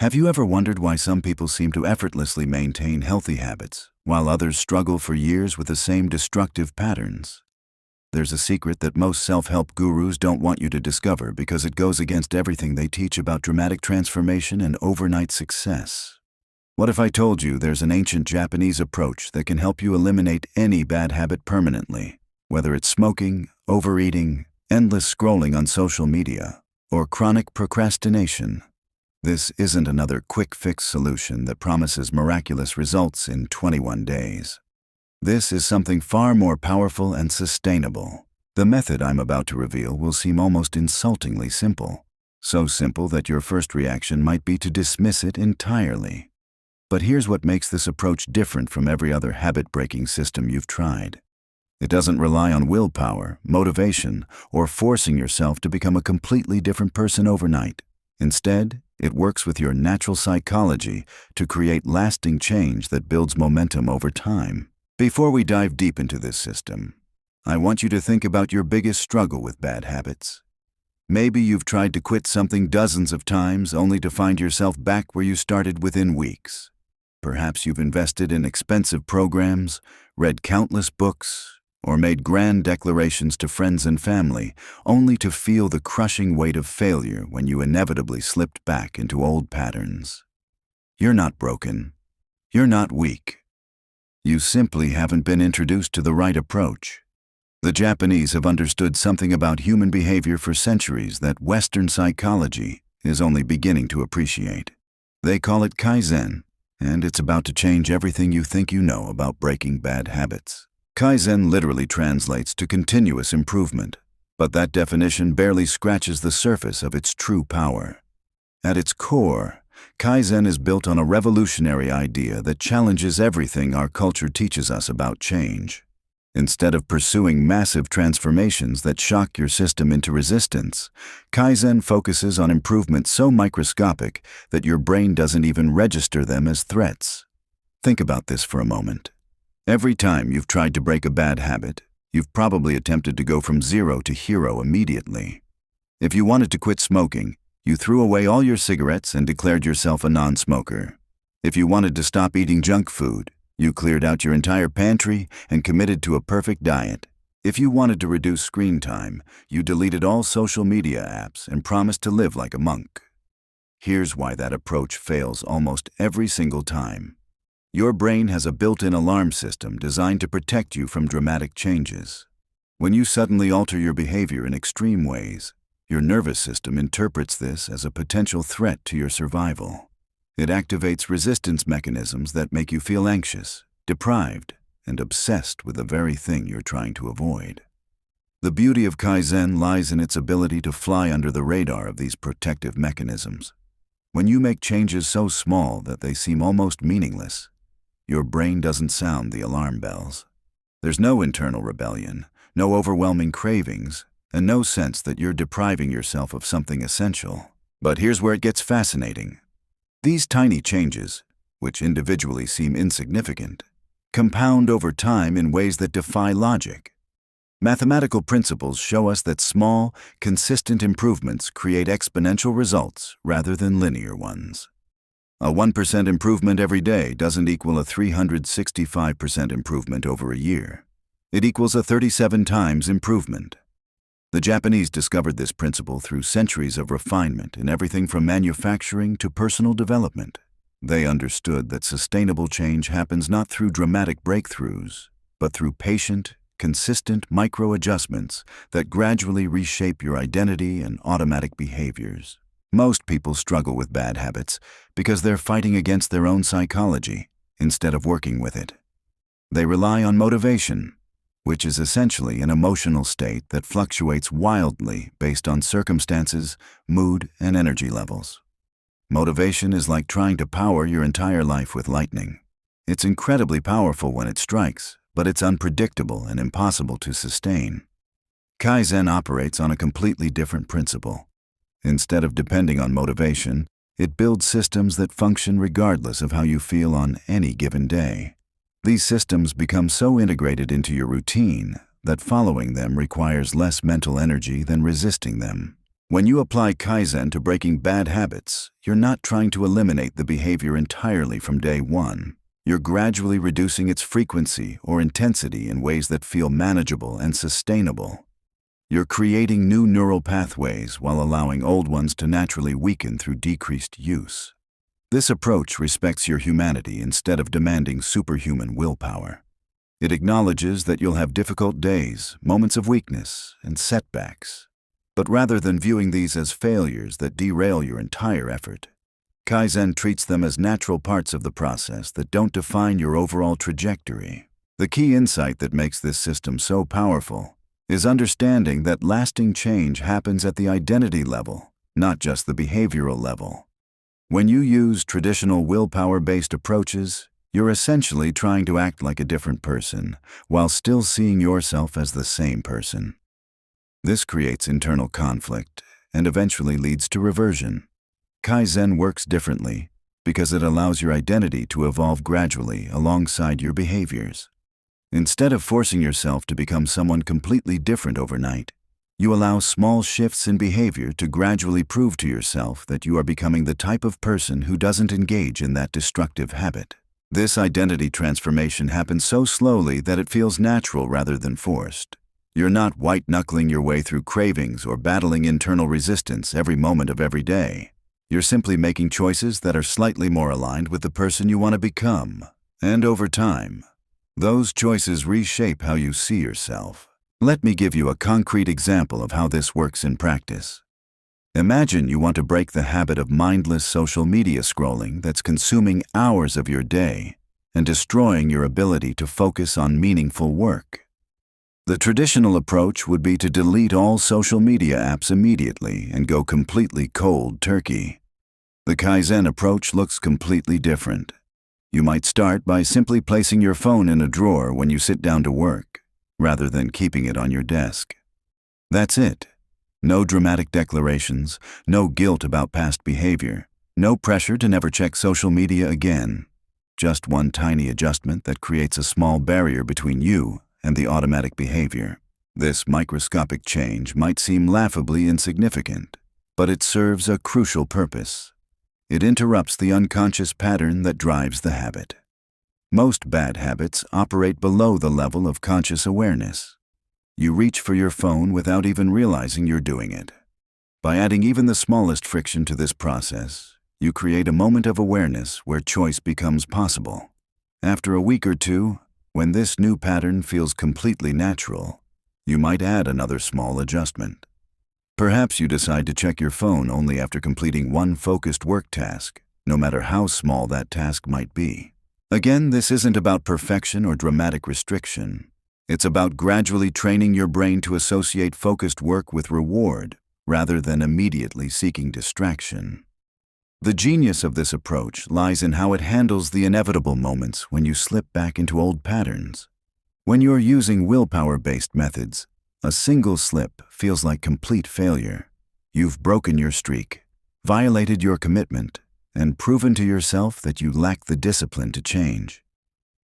Have you ever wondered why some people seem to effortlessly maintain healthy habits, while others struggle for years with the same destructive patterns? There's a secret that most self-help gurus don't want you to discover because it goes against everything they teach about dramatic transformation and overnight success. What if I told you there's an ancient Japanese approach that can help you eliminate any bad habit permanently, whether it's smoking, overeating, endless scrolling on social media, or chronic procrastination? This isn't another quick-fix solution that promises miraculous results in 21 days. This is something far more powerful and sustainable. The method I'm about to reveal will seem almost insultingly simple. So simple that your first reaction might be to dismiss it entirely. But here's what makes this approach different from every other habit-breaking system you've tried. It doesn't rely on willpower, motivation, or forcing yourself to become a completely different person overnight. Instead, it works with your natural psychology to create lasting change that builds momentum over time. Before we dive deep into this system, I want you to think about your biggest struggle with bad habits. Maybe you've tried to quit something dozens of times only to find yourself back where you started within weeks. Perhaps you've invested in expensive programs, read countless books, or made grand declarations to friends and family, only to feel the crushing weight of failure when you inevitably slipped back into old patterns. You're not broken. You're not weak. You simply haven't been introduced to the right approach. The Japanese have understood something about human behavior for centuries that Western psychology is only beginning to appreciate. They call it Kaizen, and it's about to change everything you think you know about breaking bad habits. Kaizen literally translates to continuous improvement, but that definition barely scratches the surface of its true power. At its core, Kaizen is built on a revolutionary idea that challenges everything our culture teaches us about change. Instead of pursuing massive transformations that shock your system into resistance, Kaizen focuses on improvements so microscopic that your brain doesn't even register them as threats. Think about this for a moment. Every time you've tried to break a bad habit, you've probably attempted to go from zero to hero immediately. If you wanted to quit smoking, you threw away all your cigarettes and declared yourself a non-smoker. If you wanted to stop eating junk food, you cleared out your entire pantry and committed to a perfect diet. If you wanted to reduce screen time, you deleted all social media apps and promised to live like a monk. Here's why that approach fails almost every single time. Your brain has a built-in alarm system designed to protect you from dramatic changes. When you suddenly alter your behavior in extreme ways, your nervous system interprets this as a potential threat to your survival. It activates resistance mechanisms that make you feel anxious, deprived, and obsessed with the very thing you're trying to avoid. The beauty of Kaizen lies in its ability to fly under the radar of these protective mechanisms. When you make changes so small that they seem almost meaningless, your brain doesn't sound the alarm bells. There's no internal rebellion, no overwhelming cravings, and no sense that you're depriving yourself of something essential. But here's where it gets fascinating. These tiny changes, which individually seem insignificant, compound over time in ways that defy logic. Mathematical principles show us that small, consistent improvements create exponential results rather than linear ones. A 1% improvement every day doesn't equal a 365% improvement over a year. It equals a 37 times improvement. The Japanese discovered this principle through centuries of refinement in everything from manufacturing to personal development. They understood that sustainable change happens not through dramatic breakthroughs, but through patient, consistent micro-adjustments that gradually reshape your identity and automatic behaviors. Most people struggle with bad habits because they're fighting against their own psychology instead of working with it. They rely on motivation, which is essentially an emotional state that fluctuates wildly based on circumstances, mood, and energy levels. Motivation is like trying to power your entire life with lightning. It's incredibly powerful when it strikes, but it's unpredictable and impossible to sustain. Kaizen operates on a completely different principle. Instead of depending on motivation, it builds systems that function regardless of how you feel on any given day. These systems become so integrated into your routine that following them requires less mental energy than resisting them. When you apply Kaizen to breaking bad habits, you're not trying to eliminate the behavior entirely from day one. You're gradually reducing its frequency or intensity in ways that feel manageable and sustainable. You're creating new neural pathways while allowing old ones to naturally weaken through decreased use. This approach respects your humanity instead of demanding superhuman willpower. It acknowledges that you'll have difficult days, moments of weakness, and setbacks. But rather than viewing these as failures that derail your entire effort, Kaizen treats them as natural parts of the process that don't define your overall trajectory. The key insight that makes this system so powerful is understanding that lasting change happens at the identity level, not just the behavioral level. When you use traditional willpower-based approaches, you're essentially trying to act like a different person while still seeing yourself as the same person. This creates internal conflict and eventually leads to reversion. Kaizen works differently because it allows your identity to evolve gradually alongside your behaviors. Instead of forcing yourself to become someone completely different overnight, you allow small shifts in behavior to gradually prove to yourself that you are becoming the type of person who doesn't engage in that destructive habit. This identity transformation happens so slowly that it feels natural rather than forced. You're not white-knuckling your way through cravings or battling internal resistance every moment of every day. You're simply making choices that are slightly more aligned with the person you want to become. And over time, those choices reshape how you see yourself. Let me give you a concrete example of how this works in practice. Imagine you want to break the habit of mindless social media scrolling that's consuming hours of your day and destroying your ability to focus on meaningful work. The traditional approach would be to delete all social media apps immediately and go completely cold turkey. The Kaizen approach looks completely different. You might start by simply placing your phone in a drawer when you sit down to work, rather than keeping it on your desk. That's it. No dramatic declarations, no guilt about past behavior, no pressure to never check social media again. Just one tiny adjustment that creates a small barrier between you and the automatic behavior. This microscopic change might seem laughably insignificant, but it serves a crucial purpose. It interrupts the unconscious pattern that drives the habit. Most bad habits operate below the level of conscious awareness. You reach for your phone without even realizing you're doing it. By adding even the smallest friction to this process, you create a moment of awareness where choice becomes possible. After a week or two, when this new pattern feels completely natural, you might add another small adjustment. Perhaps you decide to check your phone only after completing one focused work task, no matter how small that task might be. Again, this isn't about perfection or dramatic restriction. It's about gradually training your brain to associate focused work with reward, rather than immediately seeking distraction. The genius of this approach lies in how it handles the inevitable moments when you slip back into old patterns. When you're using willpower-based methods, a single slip feels like complete failure. You've broken your streak, violated your commitment, and proven to yourself that you lack the discipline to change.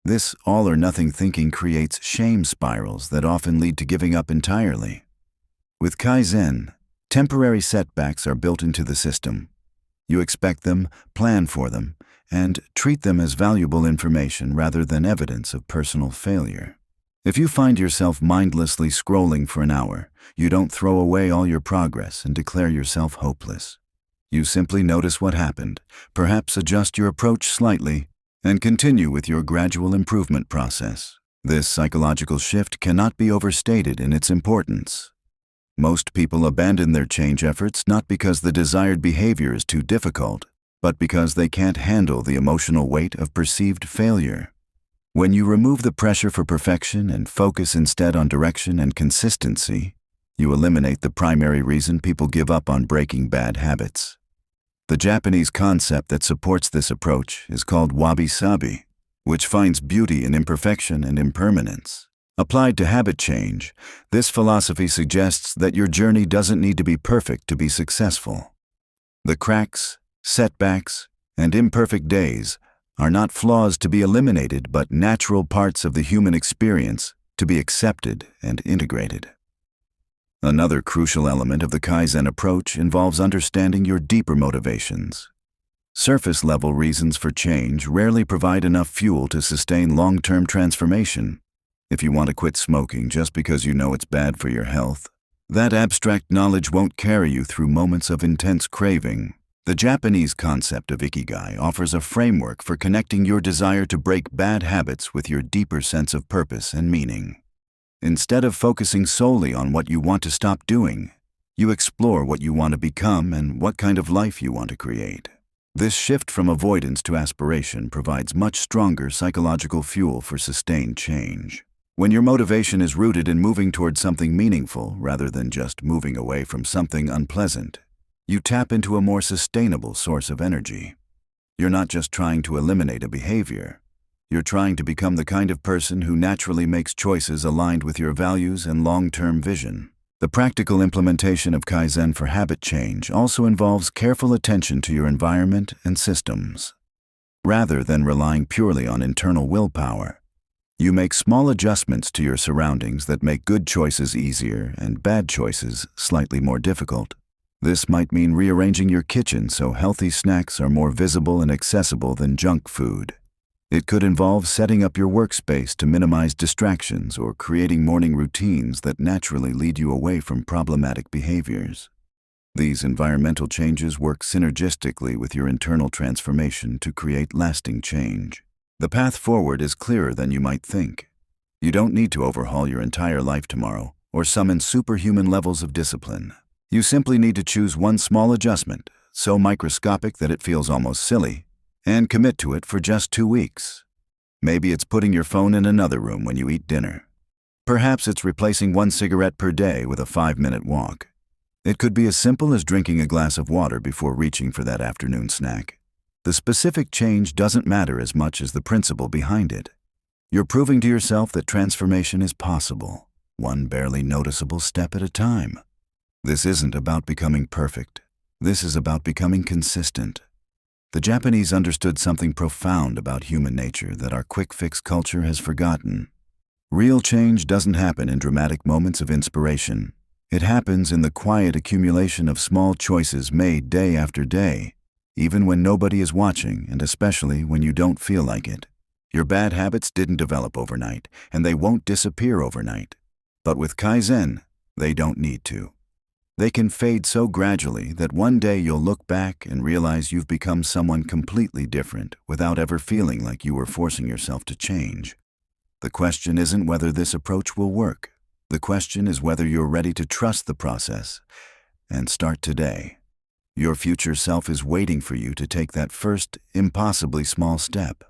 This all-or-nothing thinking creates shame spirals that often lead to giving up entirely. With Kaizen, temporary setbacks are built into the system. You expect them, plan for them, and treat them as valuable information rather than evidence of personal failure. If you find yourself mindlessly scrolling for an hour, you don't throw away all your progress and declare yourself hopeless. You simply notice what happened, perhaps adjust your approach slightly, and continue with your gradual improvement process. This psychological shift cannot be overstated in its importance. Most people abandon their change efforts not because the desired behavior is too difficult, but because they can't handle the emotional weight of perceived failure. When you remove the pressure for perfection and focus instead on direction and consistency, you eliminate the primary reason people give up on breaking bad habits. The Japanese concept that supports this approach is called wabi-sabi, which finds beauty in imperfection and impermanence. Applied to habit change, this philosophy suggests that your journey doesn't need to be perfect to be successful. The cracks, setbacks, and imperfect days are not flaws to be eliminated but natural parts of the human experience to be accepted and integrated. Another crucial element of the Kaizen approach involves understanding your deeper motivations. Surface-level reasons for change rarely provide enough fuel to sustain long-term transformation. If you want to quit smoking just because you know it's bad for your health, that abstract knowledge won't carry you through moments of intense craving. The Japanese concept of ikigai offers a framework for connecting your desire to break bad habits with your deeper sense of purpose and meaning. Instead of focusing solely on what you want to stop doing, you explore what you want to become and what kind of life you want to create. This shift from avoidance to aspiration provides much stronger psychological fuel for sustained change. When your motivation is rooted in moving towards something meaningful rather than just moving away from something unpleasant, you tap into a more sustainable source of energy. You're not just trying to eliminate a behavior. You're trying to become the kind of person who naturally makes choices aligned with your values and long-term vision. The practical implementation of Kaizen for habit change also involves careful attention to your environment and systems. Rather than relying purely on internal willpower, you make small adjustments to your surroundings that make good choices easier and bad choices slightly more difficult. This might mean rearranging your kitchen so healthy snacks are more visible and accessible than junk food. It could involve setting up your workspace to minimize distractions or creating morning routines that naturally lead you away from problematic behaviors. These environmental changes work synergistically with your internal transformation to create lasting change. The path forward is clearer than you might think. You don't need to overhaul your entire life tomorrow or summon superhuman levels of discipline. You simply need to choose one small adjustment, so microscopic that it feels almost silly, and commit to it for just 2 weeks. Maybe it's putting your phone in another room when you eat dinner. Perhaps it's replacing 1 cigarette per day with a 5-minute walk. It could be as simple as drinking a glass of water before reaching for that afternoon snack. The specific change doesn't matter as much as the principle behind it. You're proving to yourself that transformation is possible, one barely noticeable step at a time. This isn't about becoming perfect. This is about becoming consistent. The Japanese understood something profound about human nature that our quick-fix culture has forgotten. Real change doesn't happen in dramatic moments of inspiration. It happens in the quiet accumulation of small choices made day after day, even when nobody is watching and especially when you don't feel like it. Your bad habits didn't develop overnight, and they won't disappear overnight. But with Kaizen, they don't need to. They can fade so gradually that one day you'll look back and realize you've become someone completely different without ever feeling like you were forcing yourself to change. The question isn't whether this approach will work. The question is whether you're ready to trust the process and start today. Your future self is waiting for you to take that first, impossibly small step.